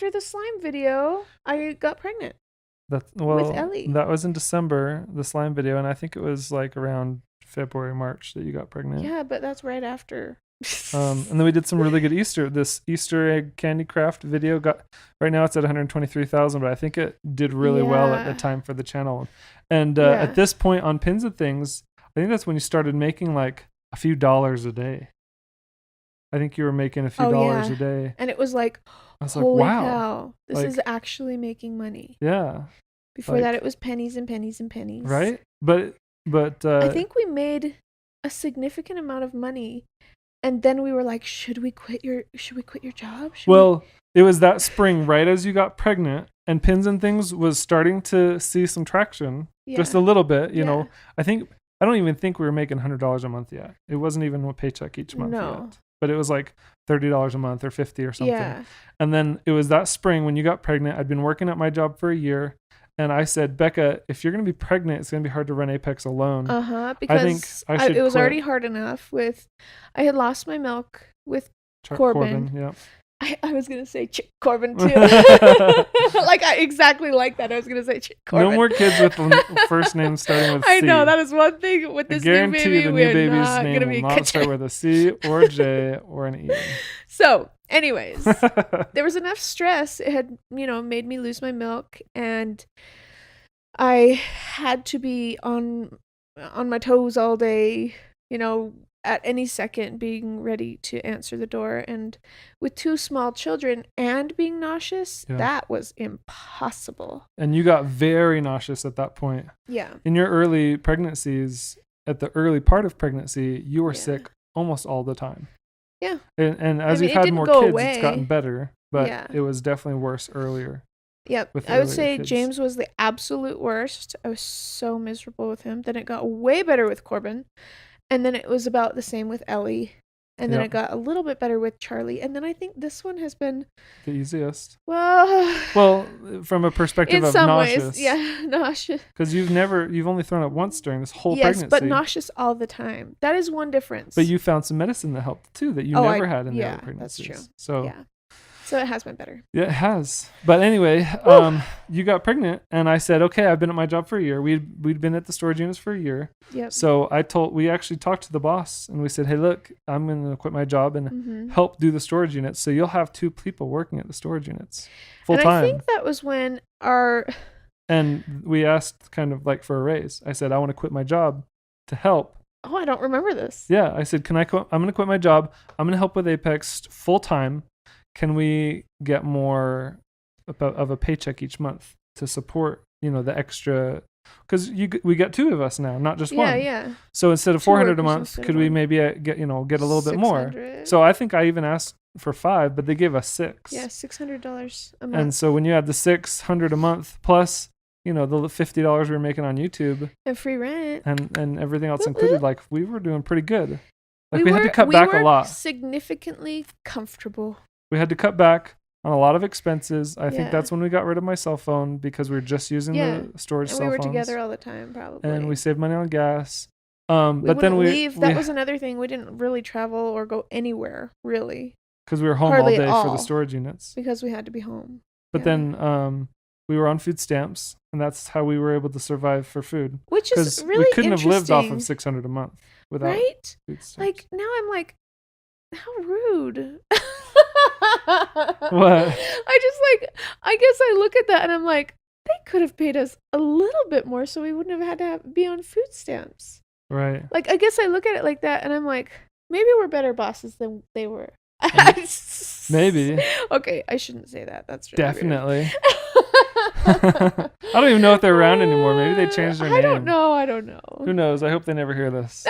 after the slime video, I got pregnant. With Ellie. That was in December, the slime video, and I think it was like around February, March that you got pregnant. Yeah, but that's right after. And then we did some really good this Easter egg candy craft video right now it's at 123,000, but I think it did really well at the time for the channel. And at this point on Pins and Things, I think that's when you started making like a few dollars a day. I think you were making a few dollars a day. And it was like, I was holy like, wow, cow, this is actually making money. Yeah. Before that, it was pennies and pennies and pennies. Right? But I think we made a significant amount of money. And then we were like, should we quit your job? It was that spring, right as you got pregnant, and Pins and Things was starting to see some traction, just a little bit. You know, I don't even think we were making $100 a month yet. It wasn't even a paycheck each month yet. But it was like $30 a month or $50 or something. Yeah. And then it was that spring when you got pregnant. I'd been working at my job for a year. And I said, Becca, if you're going to be pregnant, it's going to be hard to run Apex alone. Because it was already hard enough I had lost my milk with Corbin. Yeah. I was going to say Chick Corbin too. Exactly like that. I was going to say Chick Corbin. No more kids with first names starting with C. I know, that is one thing with this new baby. The new baby's name will not start with a C or a J or an E. So, anyways, there was enough stress. It had, made me lose my milk, and I had to be on my toes all day, at any second being ready to answer the door. And with 2 small children and being nauseous, that was impossible. And you got very nauseous at that point. Yeah. In your early pregnancies, at the early part of pregnancy, you were sick almost all the time. Yeah. And as you've had more kids, it's gotten better, but it was definitely worse earlier. Yep. I would say kids. James was the absolute worst. I was so miserable with him. Then it got way better with Corbin. And then it was about the same with Ellie. And then it got a little bit better with Charlie. And then I think this one has been the easiest. Well, from a perspective of nauseous. Nauseous. Because you've only thrown up once during this whole pregnancy. Yes, but nauseous all the time. That is one difference. But you found some medicine that helped too that you never had in the other pregnancies. That's true. So So it has been better. Yeah, it has. But anyway, you got pregnant, and I said, okay, I've been at my job for a year. We'd been at the storage units for a year. Yep. So we actually talked to the boss, and we said, hey, look, I'm going to quit my job and help do the storage units. So you'll have 2 people working at the storage units full time. And I think that was when And we asked kind of like for a raise. I said, I want to quit my job to help. Oh, I don't remember this. Yeah. I said, I'm going to quit my job. I'm going to help with Apex full time. Can we get more of a paycheck each month to support, the extra? Because we got 2 of us now, not just one. Yeah. So instead of $400 a month, could we maybe get a little bit more? So I think I even asked for 5, but they gave us 6. Yeah, $600 a month. And so when you add the $600 a month plus, the $50 we were making on YouTube and free rent and everything else included, like we were doing pretty good. Like we had to cut back a lot. Significantly comfortable. We had to cut back on a lot of expenses. I think that's when we got rid of my cell phone because we were just using the storage cell phones. We were together all the time, probably. And we saved money on gas. But then that was another thing. We didn't really travel or go anywhere, really. Because we were home all day for the storage units. Because we had to be home. But then we were on food stamps, and that's how we were able to survive for food. Which is really we couldn't have lived off of $600 a month without food stamps. Like, now I'm like, how rude. What? I guess I look at that and I'm like, they could have paid us a little bit more so we wouldn't have had to be on food stamps. Right. Like, I guess I look at it like that and I'm like, maybe we're better bosses than they were. Maybe. Okay, I shouldn't say that. That's really definitely. I don't even know if they're around anymore. Maybe they changed their name. I don't know. Who knows? I hope they never hear this.